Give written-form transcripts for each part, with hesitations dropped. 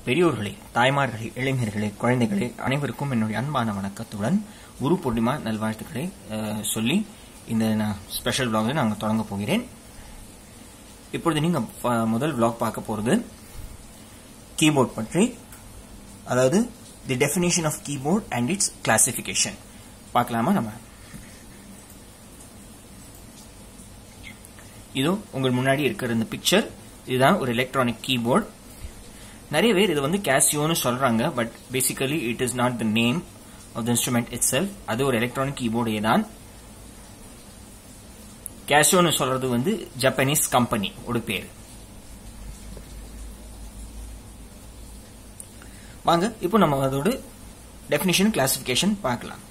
பெரியோர்களே, தாய்மார்களே, இளைஞர்களே, குழந்தைகளே அனைவருக்கும் என்னுடைய அன்பான வணக்கத்துடன் குரு பூர்ணிமா நல்வாழ்த்துக்களை சொல்லி இந்த ஸ்பெஷல் vlog நாங்கள் தொடங்க போகிறேன். இப்பொழுது நீங்க முதல் vlog பார்க்க போறது கீபோர்ட் பற்றி, அதாவது the definition of keyboard and its classification பார்க்கலாமா? நம்ம இதோ உங்கள் முன்னாடி இருக்கிற இந்த பிக்சர், இதுதான் ஒரு எலக்ட்ரானிக் கீபோர்ட். நிறைய பேர் இது வந்து கேசியோன்னு சொல்றாங்க, but basically it is not the name of the instrument itself. அது ஒரு எலக்ட்ரானிக் கீபோர்டே தான். கேசியோன்னு சொல்றது வந்து ஜப்பானீஸ் கம்பெனி ஒரு பேர். வாங்க இப்போ நம்ம அதோட டெஃபினிஷன் கிளாசிபிகேஷன் பார்க்கலாம்.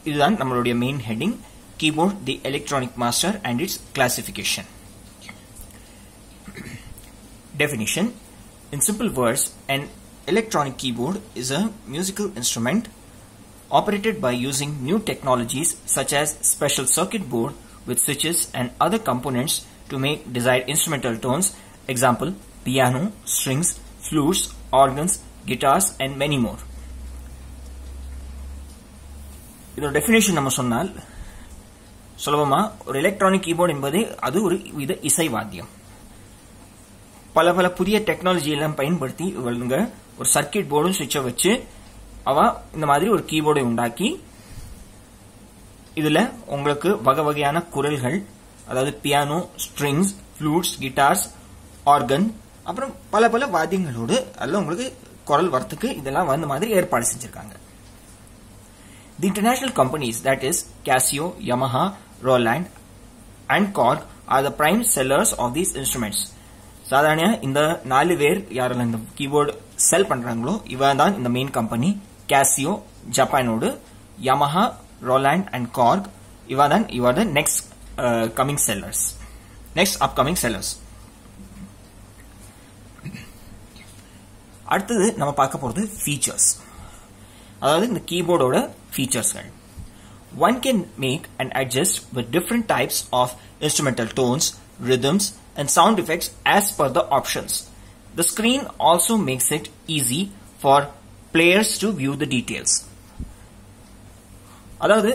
இதுதான் நம்மளுடைய main heading, keyboard, the electronic master and its classification. Definition: in simple words, an electronic keyboard is a musical instrument operated by using new technologies such as special circuit board with switches and other components to make desired instrumental tones. Example: piano, strings, flutes, organs, guitars and many more. இதோட definition நம்ம சொன்னால் சுலபமா, ஒரு electronic keyboard என்பது அது ஒரு வித இசை வாத்தியம். பல பல புதிய டெக்னாலஜி எல்லாம் பயன்படுத்தி இவங்க ஒரு சர்க்கியூட் போர்டும் சுவிட்சை வச்சு இந்த மாதிரி ஒரு கீபோர்டை உண்டாக்கி, இதுல உங்களுக்கு வகை வகையான குரல்கள், அதாவது piano, strings, fluids, guitars, organ, அப்புறம் பல பல வாத்தியங்களோடு அதுல உங்களுக்கு குரல் வரத்துக்கு இதெல்லாம் வந்து மாதிரி ஏற்பாடு செஞ்சிருக்காங்க. The international companies, that is Casio, Yamaha, Roland and Korg are the prime sellers of these instruments. சாதாரண இந்த 4 பேர் யாரெல்லாம் இந்த கீபோர்டு செல் பண்றாங்களோ இவன் தான் இந்த main company. Casio ஜப்பானோடு, Yamaha, Roland and Korg இவ தான் next coming sellers, next upcoming sellers. அடுத்தது நம்ம பார்க்க போறது ஃபீச்சர்ஸ், அதாவது இந்த கீபோர்டோட ஃபீச்சர்ஸ்கள். One can make and adjust with different types of instrumental tones, rhythms and sound effects as per the options. The screen also makes it easy for players to view the details. அதாவது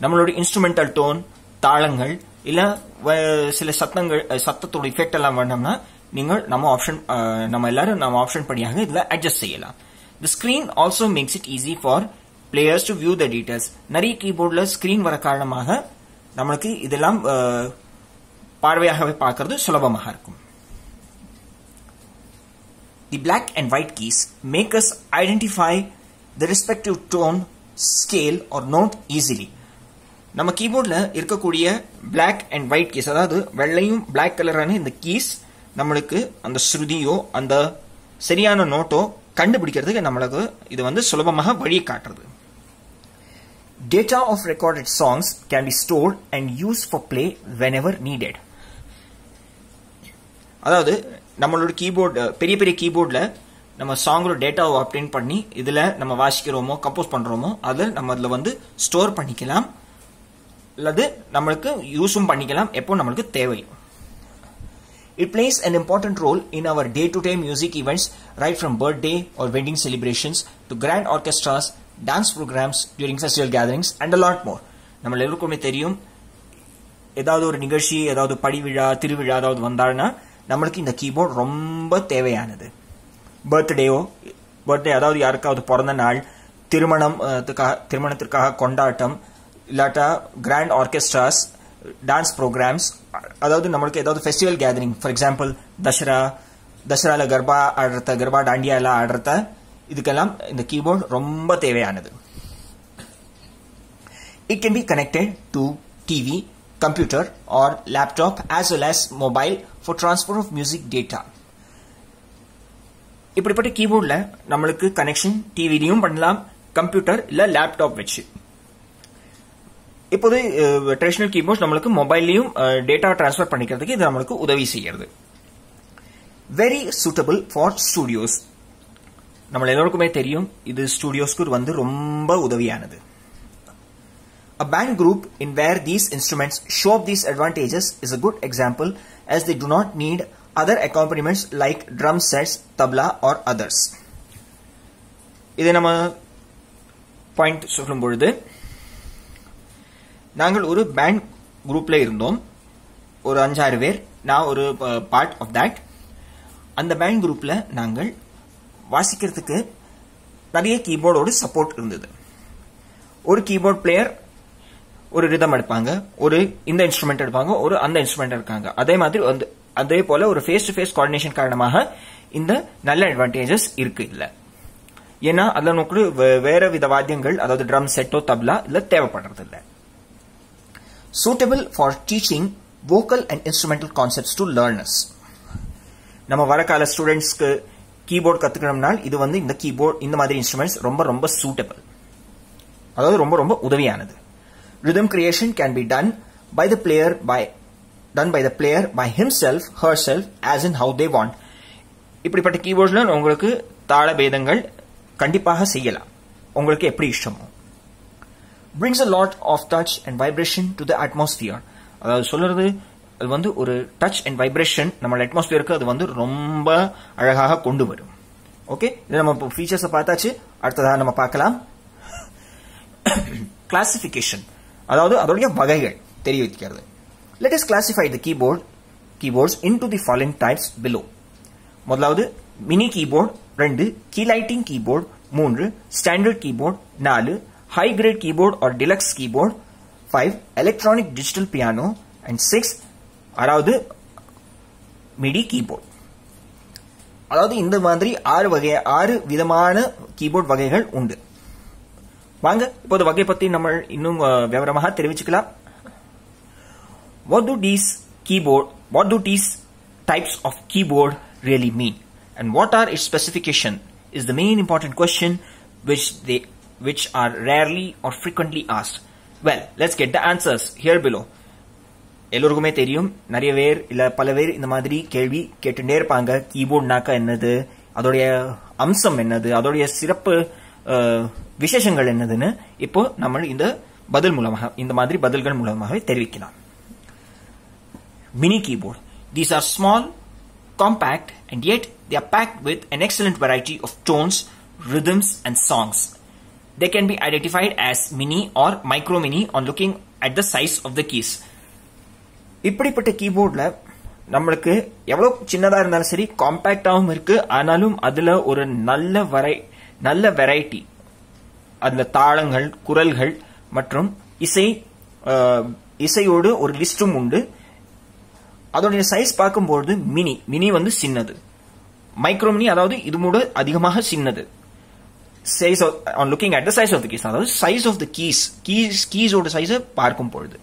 நம்மளோட instrumental tone, தாளங்கள் இல்ல சில சத்தத்தோட effect எல்லாம் வேணும்னா நீங்கள் நம்ம எல்லாரும் ஆப்ஷன் படியாக இதுல அட்ஜஸ்ட் செய்யலாம். The screen also makes it easy for players to view the details. நிறைய கீபோர்ட்ல ஸ்கிரீன் வர காரணமாக நமக்கு இதெல்லாம் பார்வையாகவே பார்க்கிறது சுலபமாக இருக்கும். The black and white keys make us identify the respective tone, scale or note easily. நம்ம கீபோர்ட்ல இருக்கக்கூடிய black and white keys, அதாவது வெள்ளையும் black கலரான இந்த கீஸ் நம்மளுக்கு அந்த ஸ்ருதியோ அந்த சரியான நோட்டோ கண்டுபிடிக்கிறதுக்கு நம்மளுக்கு இது வந்து சுலபமாக வழி காட்டுறது. Data of recorded songs can be stored and used for play whenever needed. அதாவது நம்மளோட கீபோர்டு, பெரிய பெரிய கீபோர்ட்ல நம்ம சாங்கோட டேட்டாவை அப்டேட் பண்ணி இதுல நம்ம வாசிக்கிறோமோ கம்போஸ் பண்றோமோ அதை நம்ம அதுல வந்து ஸ்டோர் பண்ணிக்கலாம், அல்லது நம்மளுக்கு யூஸும் பண்ணிக்கலாம் எப்போ நம்மளுக்கு தேவை. It plays an important role in our day-to-day music events, right from birthday or wedding celebrations to grand orchestras, dance programs during festival gatherings and a lot more. நம்ம எல்லாருக்குமே தெரியும், ஏதாவது ஒரு நிகழ்ச்சி, ஏதாவது படி விழா, திருவிழா ஏதாவது வந்தாருன்னா நம்மளுக்கு இந்த கீபோர்ட் ரொம்ப தேவையானது. பர்த்டே அதாவது யாருக்காவது பிறந்த நாள், திருமணத்திற்காக கொண்டாட்டம், இல்லாட்டா கிராண்ட் ஆர்கெஸ்ட்ராஸ், டான்ஸ் ப்ரோக்ராம்ஸ், அதாவது நம்மளுக்கு ஏதாவது ஃபெஸ்டிவல் கேதரிங், ஃபார் எக்ஸாம்பிள் தசரால கர்பா டாண்டியா எல்லாம் ஆடுறத, இதுக்கெல்லாம் இந்த கீபோர்ட் ரொம்ப தேவையானது. It can be connected to TV, computer or laptop as well as mobile for transfer of music data. இப்படிப்பட்ட கீபோர்ட்ல நம்மளுக்கு கனெக்ஷன் டிவிலையும் பண்ணலாம், கம்ப்யூட்டர் இல்ல லேப்டாப் வச்சு. இப்போது ட்ரெடிஷனல் கீபோர்ட் நம்மளுக்கு மொபைல்லையும் டேட்டா டிரான்ஸ்ஃபர் பண்ணிக்கிறதுக்கு இது நம்மளுக்கு உதவி செய்கிறது. Very suitable for studios. நம்ம எல்லாருக்குமே தெரியும் இது ஸ்டுடியோஸ்க்கு வந்து ரொம்ப உதவியானது. A band group in where these instruments show up these advantages is a good example, as they do not need other accompaniments like drum sets, tabla or others. இதை நம்ம point சொல்லும் பொழுது, நாங்கள் ஒரு பேண்ட் குரூப்ல இருந்தோம், ஒரு 5-6 பேர். நான் ஒரு பார்ட் ஆஃப் தட். அந்த பேண்ட் குரூப்ல நாங்கள் வாசிக்கிறதுக்கு நிறைய கீபோர்டோட சப்போர்ட் இருந்தது. ஒரு கீபோர்ட் பிளேயர் ஒரு ரிதம் எடுப்பாங்க, ஒரு இந்த இன்ஸ்ட்ருமெண்ட் எடுப்பாங்க, ஒரு அந்த இன்ஸ்ட்ருமெண்ட் இருக்காங்க. அதே போல ஒரு ஃபேஸ் டு ஃபேஸ் கோஆர்டினேஷன் காரணமாக இந்த நல்ல அட்வான்டேஜஸ் இருக்கு. இல்ல ஏன்னா அதுல நமக்கு வேற வித வாத்தியங்கள், அதாவது ட்ரம் செட்டோ தப்லா இல்ல தேவைப்படுறது இல்ல. Suitable for teaching vocal and instrumental concepts to learners. நம்ம வரகால ஸ்டூடெண்ட்ஸ்க்கு கீபோர்ட் கத்துக்கணும்னால் இது வந்து இந்த கீபோர்ட் இந்த மாதிரி இன்ஸ்ட்ருமெண்ட்ஸ் ரொம்ப ரொம்ப சூட்டபிள், அதாவது ரொம்ப ரொம்ப உதவியானது. Rhythm creation can be done by the player by himself, herself, as in how they want. இப்படிப்பட்ட கீபோர்ட்ஸ்ல உங்களுக்கு தாள பேதங்கள் கண்டிப்பாக செய்யலாம், உங்களுக்கு எப்படி இஷ்டமோ. Brings a lot of touch and vibration to the atmosphere. அதாவது சொல்றது, அது வந்து ஒரு டச் அண்ட் வைப்ரேஷன் நம்ம அட்மாஸ்பியருக்கு அது வந்து ரொம்ப அழகாக கொண்டு வரும். ஓகே, இது நம்ம ஃபீச்சர்ஸ் பார்த்தாச்சு. அடுத்ததாக நம்ம பார்க்கலாம் கிளாசிபிகேஷன், அதாவது அதோடைய வகைகள் தெரிவிக்கிறது. Let us classify the keyboards into the following types below. முதலாவது mini keyboard 2, key lighting keyboard 3, standard keyboard 4, high grade keyboard or deluxe keyboard 5, electronic digital piano, and 6, அதாவது மிடி கீபோர்ட். அதாவது இந்த மாதிரி 6 விதமான கீபோர்ட் வகைகள் உண்டு. வாங்க இப்போது வகை பத்தி நம்ம இன்னும் விவரமாக தெரிவிச்சுக்கலாம். What do these types of keyboard really mean, and what are its specification is the main important question which are rarely or frequently asked. Well, let's get the answers here below. எல்லோருக்குமே தெரியும், நிறைய பேர் இல்ல பல பேர் இந்த மாதிரி கேள்வி கேட்டுட்டே இருப்பாங்க. கீபோர்ட்னாக்கா என்னது, அதோடைய அம்சம் என்னது, அதோடைய சிறப்பு விசேஷங்கள் என்னதுன்னு இப்போ நம்ம இந்த மாதிரி பதில்கள் மூலமாக தெரிவிக்கலாம். Mini keyboard. These are small, compact, and yet they are packed with an excellent variety of tones, rhythms, and songs. They can be identified as mini or micro mini on looking at the size of the keys. இப்படிப்பட்ட கீபோர்ட்ல நம்மளுக்கு எவ்வளவு சின்னதா இருந்தாலும் சரி, காம்பாக்டாவும் இருக்கு. ஆனாலும் அதுல ஒரு நல்ல வெரைட்டி, அதுல தாளங்கள், குரல்கள் மற்றும் இசையோடு ஒரு லிஸ்டும் உண்டு. அதோடைய சைஸ் பார்க்கும்போது மினி வந்து சின்னது, மைக்ரோ மினி அதாவது இது மூட அதிகமாக சின்னது. Size on looking at the size of the keys, அதாவது size of the keys ஓட size பார்க்கும் பொழுது.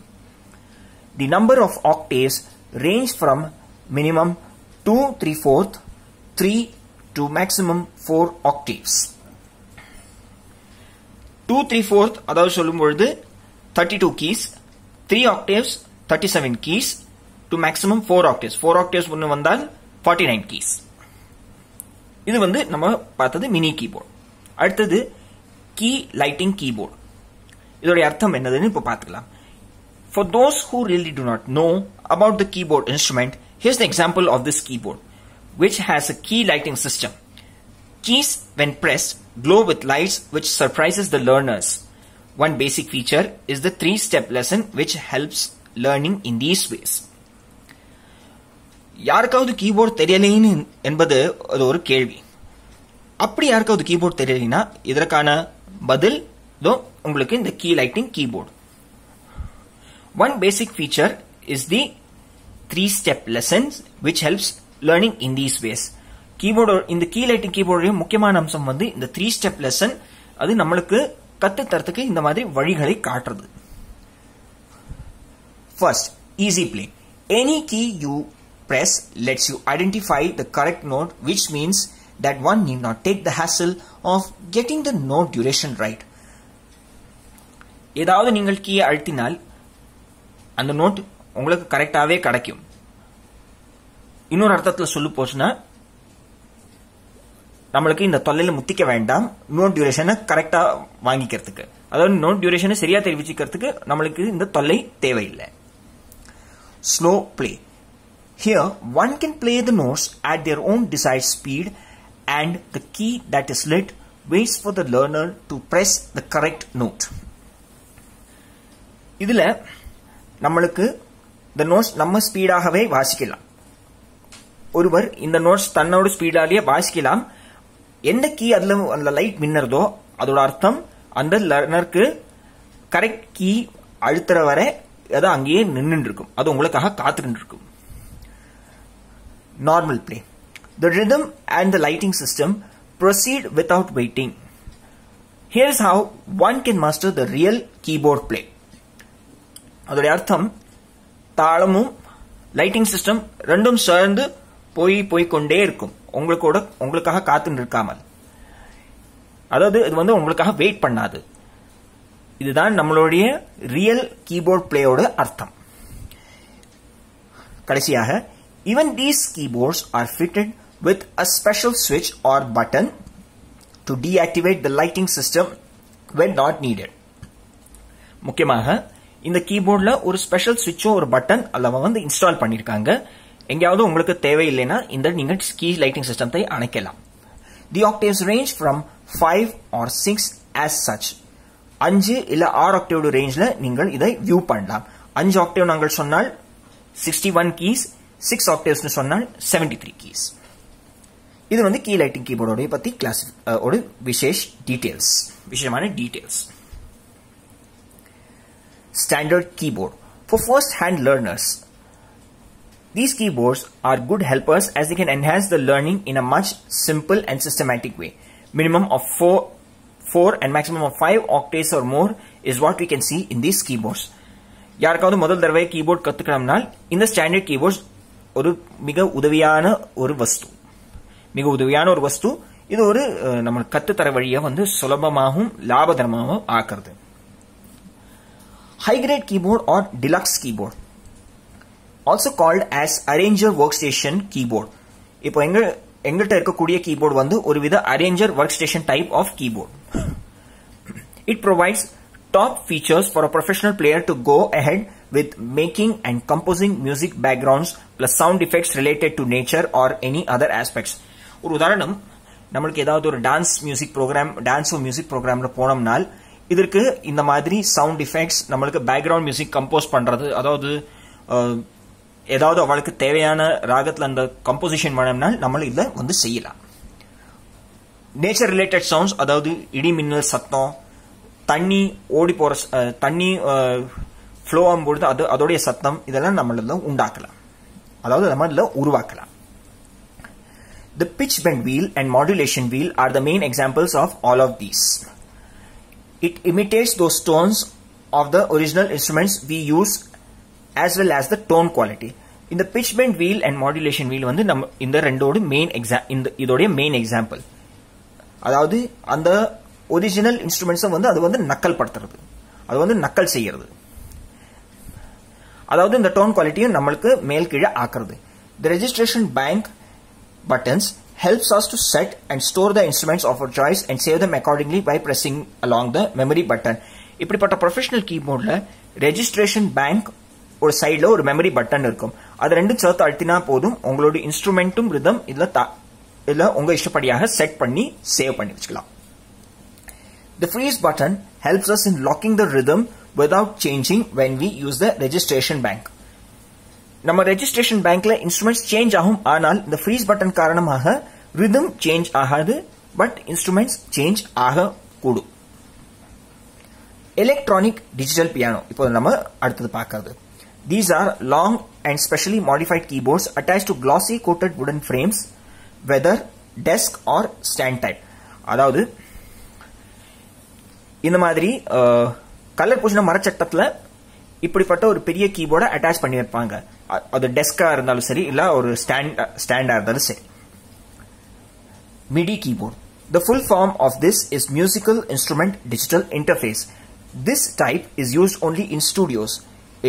The number of octaves range from minimum 2/3/4, 3 to maximum 4 octaves. 2/3/4 அதாவது சொல்லும் பொழுது 32 keys, 3 octaves 37 keys to maximum 4 octaves. 4 octaves ஒன்னு வந்தால் 49 keys. இது வந்து நம்ம பார்த்தது மினி கீபோர்ட். அடுத்தது கீ லைட்டிங் கீபோர்ட். இதோடைய அர்த்தம் என்னதுன்னு இப்ப பார்த்துக்கலாம். For those who really do not know about the keyboard instrument, here's the example of this keyboard, which has a key lighting system. Keys, when pressed, glow with lights which surprises the learners. One basic feature is the 3-step lesson which helps learning in these ways. யாருக்காவது keyboard தெரியலைன்னு என்பது அது ஒரு கேள்வி. அப்படி யாருக்காவது keyboard தெரியலைன்னா இதற்கான பதில் உங்களுக்கு இந்த key lighting keyboard. One basic feature is the 3-step lessons which helps learning in these ways. Keyboard, இந்த கீ லைட்டிங் கீபோர்டுடைய முக்கியமான அம்சம் வந்து இந்த 3-step lesson. அது நம்மளுக்கு கத்து தரத்துக்கு இந்த மாதிரி வழிகளை காட்டுறது. First, easy play. Any key you press lets you identify the correct note, which means that one need not take the hassle of getting the note duration right. ஏதாவது நீங்கள் கீயை அழுத்தினால் அந்த நோட் உங்களுக்கு கரெக்டாவே கிடைக்கும். இன்னொரு அர்த்தத்தில் சொல்லு போச்சுன்னா, நம்மளுக்கு இந்த தொல்லையில முத்திக்க வேண்டாம் நோட் டியூரேஷனை கரெக்டா வாங்கிக்கிறதுக்கு. அதாவது நோட் டியூரேஷனை சரியா தெரிவிச்சுக்கிறதுக்கு நம்மளுக்கு இந்த தொல்லை தேவையில்லை. Slow play. Here one can play the notes at their own desired speed and the key that is lit waits for the learner to press the correct note. இதுல நம்மளுக்கு இந்த நோட்ஸ் நம்ம ஸ்பீடாகவே வாசிக்கலாம். ஒருவர் இந்த நோட்ஸ் தன்னோட ஸ்பீடாலேயே வாசிக்கலாம். எந்த கீ அதுல அந்த லைட் மின்னறதோ அதோட அர்த்தம் அந்த லர்னருக்கு கரெக்ட் கீ அழுத்துற வரை அது அங்கேயே நின்று இருக்கும். அது உங்களுக்காக காத்துட்டு இருக்கும். Normal play. The rhythm and the lighting system proceed without waiting. Here's how one can master the real keyboard play. அதோட அர்த்தம் தாளமும் லைட்டிங் சிஸ்டம் ரெண்டும் சேர்ந்து போய் கொண்டே இருக்கும். உங்களுக்காக காத்துட்டு இருக்காமல். அதாவது இது வந்து உங்களுக்காக வெயிட் பண்ணாது. இதுதான் நம்மளுடைய ரியல் கீபோர்ட் பிளேயோட அர்த்தம். கடைசியாக, even these keyboards are fitted with a special switch or button to deactivate the lighting system when not needed. முக்கியமாக இந்த கீபோர்ட்ல ஒரு ஸ்பெஷல் ஸ்விட்சோ ஒரு பட்டன் அல்லவா வந்து இன்ஸ்டால் பண்ணிருக்காங்க. எங்கயாவது உங்களுக்கு தேவையில்லைன்னா இந்த நீங்க கீ லைட்டிங் சிஸ்டத்தை அணைக்கலாம். The octaves range from 5 or 6 as such. 5 இல்ல 6 ஆக்டேவ் ரேஞ்ச்ல நீங்கள் இதை வியூ பண்ணலாம். 5 ஆக்டேவ் நாங்கள் சொன்னால் 61 கீஸ், 6 ஆக்டேவ்ஸ் சொன்னால் 73 கீஸ். இது வந்து கீ லைட்டிங் கீபோர்டோட பத்தி கிளாஸ் ஒரு விசேஷமான details. Standard keyboard for first hand learners. These keyboards are good helpers as they can enhance the learning in a much simple and systematic way. Minimum of 4 and maximum of 5 octaves or more is what we can see in these keyboards. யாருக்காவது முதல் தடவை keyboard கத்துக்கணும்னால் இந்த standard keyboards ஒரு மிக உதவியான ஒரு வஸ்து. இது ஒரு நம்ம கத்துத்தர வழியை வந்து சுலபமாகவும் லாபகரமாகவும் ஆக்குறது. High grade keyboard or deluxe keyboard, also called as arranger workstation keyboard. இப்போ எங்கள்கிட்ட இருக்கக்கூடிய கீபோர்டு வந்து ஒருவித arranger workstation type of keyboard. It provides top features for a professional player to go ahead with making and composing music backgrounds plus sound effects related to nature or any other aspects. ஒரு உதாரணம், நம்மளுக்கு ஏதாவது ஒரு dance music ப்ரோக்ராம்ல போனோம்னால் இதற்கு இந்த மாதிரி சவுண்ட் எஃபெக்ட்ஸ், நம்மளுக்கு பேக்ரவுண்ட் மியூசிக் கம்போஸ் பண்றது, அதாவது ஏதாவது அவளுக்கு தேவையான ராகத்துல அந்த கம்போசிஷன் பண்ணோம்னால் நம்ம இதை வந்து செய்யலாம். நேச்சர் ரிலேட்டட் சவுண்ட்ஸ், அதாவது இடி மின்னல் சத்தம், தண்ணி ஓடி போற தண்ணி ஃப்ளோ ஆகும்பொழுது அதோடைய சத்தம், இதெல்லாம் நம்மள உண்டாக்கலாம், அதாவது நம்ம உருவாக்கலாம். The pitch bend wheel and modulation wheel are the main examples of all of these. It imitates those tones of the original instruments we use as well as the tone quality. In the pitch bend wheel and modulation wheel வந்து நம்ம இந்த ரெண்டோட இதோட main example. அதாவது அந்த original இன்ஸ்ட்ருமெண்ட்ஸை வந்து அது வந்து நக்கல் செய்யறது. அதாவது இந்த டோன் குவாலிட்டியும் நம்மளுக்கு மேல் கீழே ஆக்குறது. The registration bank buttons helps us to set and store the instruments of our choice and save them accordingly by pressing along the memory button. இப்படிப்பட்ட ப்ரொஃபஷனல் கீபோர்ட்ல ரெஜிஸ்ட்ரேஷன் பேங்க் ஒரு சைடுல ஒரு மெமரி பட்டன் இருக்கும். அது ரெண்டும் சேர்த்து அழுத்தினா போதும், உங்களோட இன்ஸ்ட்ருமெண்ட்டும் ரிதம் இல்ல உங்க இஷ்டப்படியாக செட் பண்ணி சேவ் பண்ணி வச்சுக்கலாம். The freeze button helps us in locking the rhythm without changing when we use the registration bank. நம்ம ரெஜிஸ்ட்ரேஷன் பேங்க்ல இன்ஸ்ட்ருமெண்ட்ஸ் சேஞ்ச் ஆகும், ஆனால் இந்த ஃப்ரீஸ் பட்டன் காரணமாக ரிதம் சேஞ்ச் ஆகாது, பட் இன்ஸ்ட்ருமெண்ட்ஸ் சேஞ்ச் ஆக கூடும். எலக்ட்ரானிக் டிஜிட்டல் பியானோ இப்போ நம்ம அடுத்தது பார்க்கிறது. These are long and specially modified keyboards attached to glossy coated wooden frames, whether desk or stand type. அதாவது இந்த மாதிரி கலர் பூசின மரச்சட்டத்துல இப்படிப்பட்ட ஒரு பெரிய கீபோர்டை அட்டாச் பண்ணி வைப்பாங்க. அது டெஸ்கா இருந்தாலும் சரி, இல்ல ஒரு ஸ்டாண்டா இருந்தாலும் சரி. MIDI keyboard. The full form of this is Musical Instrument Digital Interface. This type is used only in studios.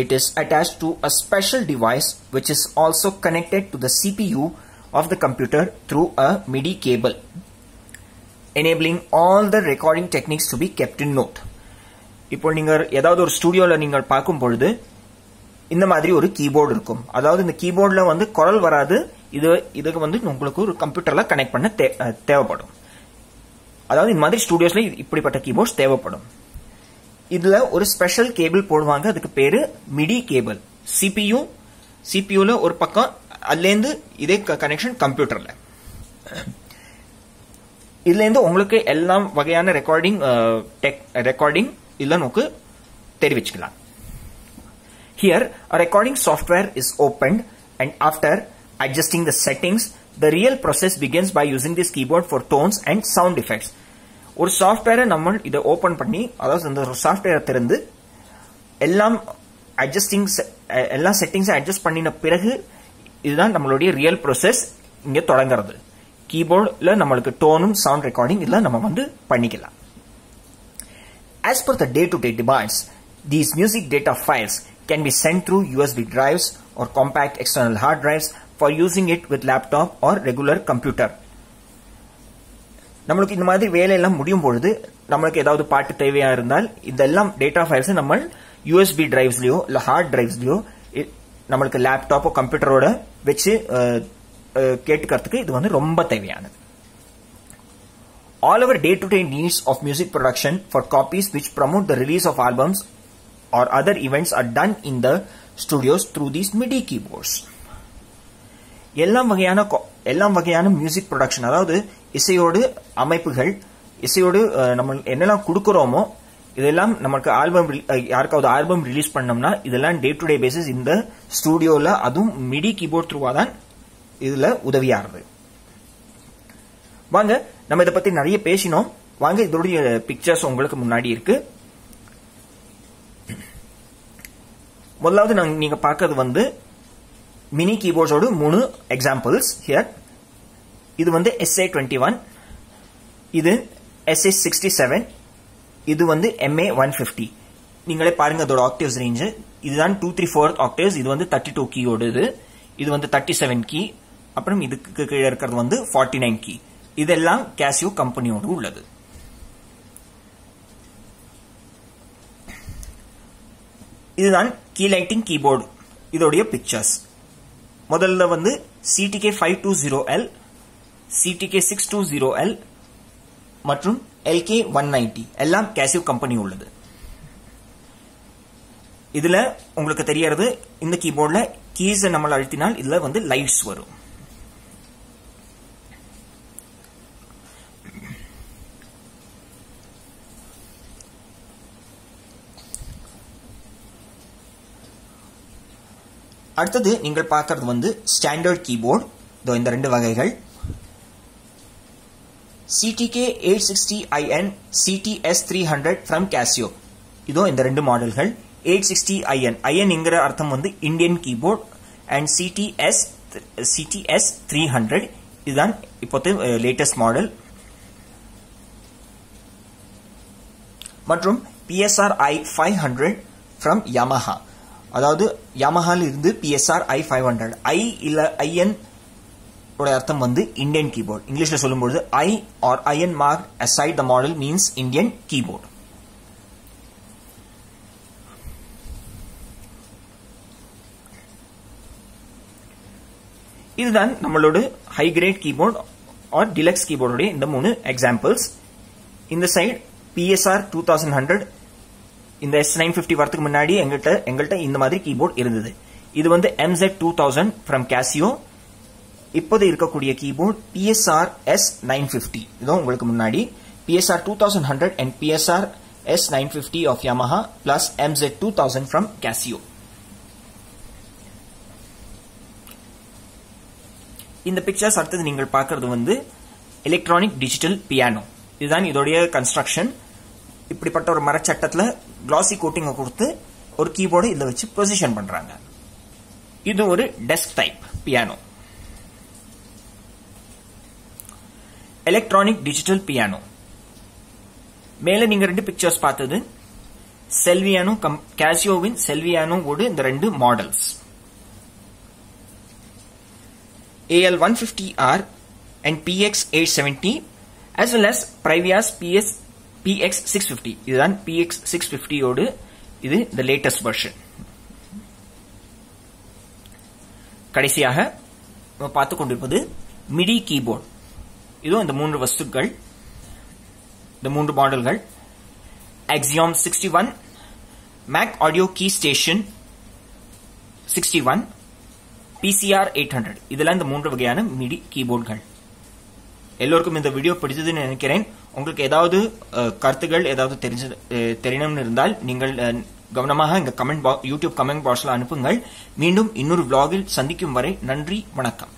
It is attached to a special device which is also connected to the CPU of the computer through a MIDI cable, enabling all the recording techniques to be kept in note. இப்போ நீங்க ஏதாவது ஒரு ஸ்டுடியோல நீங்கள் பார்க்கும் பொழுது இந்த மாதிரி ஒரு கீபோர்டு இருக்கும். அதாவது இந்த கீபோர்ட்ல வந்து குரல் வராது. இதுக்கு வந்து உங்களுக்கு ஒரு கம்ப்யூட்டர்ல கனெக்ட் பண்ண தேவைப்படும். அதாவது இந்த மாதிரி ஸ்டுடியோஸ்ல இப்படிப்பட்ட கீபோர்ட்ஸ் தேவைப்படும். இதுல ஒரு ஸ்பெஷல் கேபிள் போடுவாங்க. அதுக்கு பேரு மிடி கேபிள். சிபியூல ஒரு பக்கம், அதுல இருந்து இதே கனெக்ஷன் கம்ப்யூட்டர்ல. இதுல இருந்து உங்களுக்கு எல்லா வகையான ரெக்கார்டிங் இல்ல நமக்கு தெரிவிச்சுக்கலாம். Here, a recording software is opened, and after adjusting the settings, the real process begins by using this keyboard for tones and sound effects. ஒரு சாஃப்ட்வேரை நம்ம இதை ஓபன் பண்ணி, அதாவது இந்த சாஃப்ட்வேரை திறந்து எல்லா செட்டிங்ஸ் அட்ஜஸ்ட் பண்ணின பிறகு இதுதான் நம்மளுடைய ரியல் ப்ராசஸ் இங்க தொடங்குறது. கீபோர்ட்ல நம்மளுக்கு டோனும் சவுண்ட் ரெக்கார்டிங் இதெல்லாம் நம்ம வந்து பண்ணிக்கலாம். As per the day-to-day demands, these music data files can be sent through USB drives or compact external hard drives for using it with laptop or regular computer. நம்மளுக்கு இந்த மாதிரி வேலையெல்லாம் முடியும் பொழுது நம்மளுக்கு ஏதாவது பாட்டு தேவையா இருந்தால் இதெல்லாம் டேட்டா ஃபைல்ஸ் நம்ம USB டிரைவ்ஸ்லயோ இல்ல ஹார்ட் டிரைவ்ஸ்லயோ நம்மளுக்கு லேப்டாப்போ கம்ப்யூட்டரோட வச்சு கேட்டுக்கிறதுக்கு இது வந்து ரொம்ப தேவையானது. All our day-to-day needs of music production for copies which promote the release of albums or other events are done in the studios through these MIDI keyboards. எல்லாம் வகையான மியூசிக் ப்ரொடக்ஷன், அதாவது இசையோடு அமைப்புகள், இசையோடு நம்ம என்னெல்லாம் கொடுக்கிறோமோ இதெல்லாம் நமக்கு யாருக்காவது ஆல்பம் ரிலீஸ் பண்ணோம்னா இதெல்லாம் டே டு டே பேசிஸ் இந்த ஸ்டுடியோல, அதுவும் மிடி கீபோர்ட் த்ரூவா தான் இதுல உதவியாகிறது. வாங்க நம்ம இதை பத்தி நிறைய பேசினோம். வாங்க இதோடைய பிக்சர்ஸ் உங்களுக்கு முன்னாடி இருக்கு. முதலாவது நீங்க பார்க்கிறது வந்து மினி கீபோர்ட்ஸோட 3 எக்ஸாம்பிள்ஸ் ஹியர். இது வந்து SA21, இது SA67, இது வந்து MA150. நீங்களே பாருங்க அதோட ஆக்டேவ்ஸ் ரேஞ்ச். இதுதான் 2/3/4 ஆக்டேவ்ஸ். இது வந்து 32 கீயோடு, இது வந்து 37 கீ. அப்புறம் இதுக்கு கீழே இருக்கிறது வந்து 49 கீ. இதெல்லாம் கேசியோ கம்பெனியோடு உள்ளது. இதுதான் கீ லைட்டிங் கீபோர்டு. இதோடைய பிக்சர்ஸ் முதல்ல வந்து CTK520L, CTK620L மற்றும் LK190 எல்லாம் கேசியோ கம்பெனி உள்ளது. இதுல உங்களுக்கு தெரியறது இந்த கீபோர்ட்ல கீஸ் நம்ம அழுத்தினால் இதுல வந்து லைட்ஸ் வரும். அடுத்தது நீங்கள் பார்க்கிறது வந்து ஸ்டாண்டர்ட் கீபோர்டு. இந்த 2 வகைகள் CTK860IN, CTS300 ஃப்ரம் Casio. இதோ இந்த 2 மாடல்கள். 860IN, IN என்கிற அர்த்தம் வந்து இந்தியன் கீபோர்டு. அண்ட் CTS300 இதுதான் இப்போது லேட்டஸ்ட் மாடல். மற்றும் PSR-i500 ஃப்ரம் Yamaha. அதாவது Yamaha இருந்து PSR-i500. I இல்ல IN ஓட அர்த்தம் வந்து இந்தியன் கீபோர்டு. இங்கிலீஷ்ல சொல்லும்போது I or IN marked aside the model means Indian keyboard. இதுதான் நம்மளோட high great keyboard or deluxe கீபோர்டுடைய இந்த 3 எக்ஸாம்பிள்ஸ். இந்த சைடு PSR 2100, இந்த S950 வரதுக்கு முன்னாடி எங்கள்கிட்ட இந்த மாதிரி கீபோர்டு இருந்தது. இது வந்து MZ2000 ஃப்ரம் Casio. இப்போது இருக்கக்கூடிய கீபோர்டு PSR S950. இதோ உங்களுக்கு முன்னாடி PSR 2100 and PSR S950 of Yamaha plus MZ2000 from Casio. இந்த பிக்சர்ஸ் அடுத்தது நீங்கள் பார்க்கிறது வந்து எலக்ட்ரானிக் டிஜிட்டல் பியானோ. இதுதான் இதோடைய கன்ஸ்ட்ரக்ஷன். இப்படிப்பட்ட ஒரு மரச்சட்டத்துல கிளாசி கோட்டிங் கொடுத்து ஒரு கீபோர்டு இதை வச்சு பொசிஷன் பண்றாங்க. இது ஒரு desk type piano. Electronic digital piano. மேல நீங்க 2 பிக்சர்ஸ் பார்த்தது செல்வியானோ, கேசியோவின் செல்வியானோவோடு இந்த 2 models. AL150R and PX870 as well as Privia's PX650. இதுதான் PX650 ஓடு இது the latest version. கடைசியாக பார்த்துக் கொண்டிருப்பது MIDI கீபோர்டு. இதுவும் இந்த 3 வஸ்துக்கள், இந்த 3 மாடல்கள் Axiom 61, Mac Audio Key Station 61, PCR 800. இதெல்லாம் இந்த 3 வகையான MIDI கீபோர்டுகள். எல்லோருக்கும் இந்த வீடியோ பிடிச்சதுன்னு நினைக்கிறேன். உங்களுக்கு ஏதாவது கருத்துகள் ஏதாவது தெரியணும்னு இருந்தால் நீங்கள் கவனமாக இந்த யூடியூப் கமெண்ட் பாக்ஸ்ல அனுப்புங்கள். மீண்டும் இன்னொரு vlogல் சந்திக்கும் வரை நன்றி, வணக்கம்.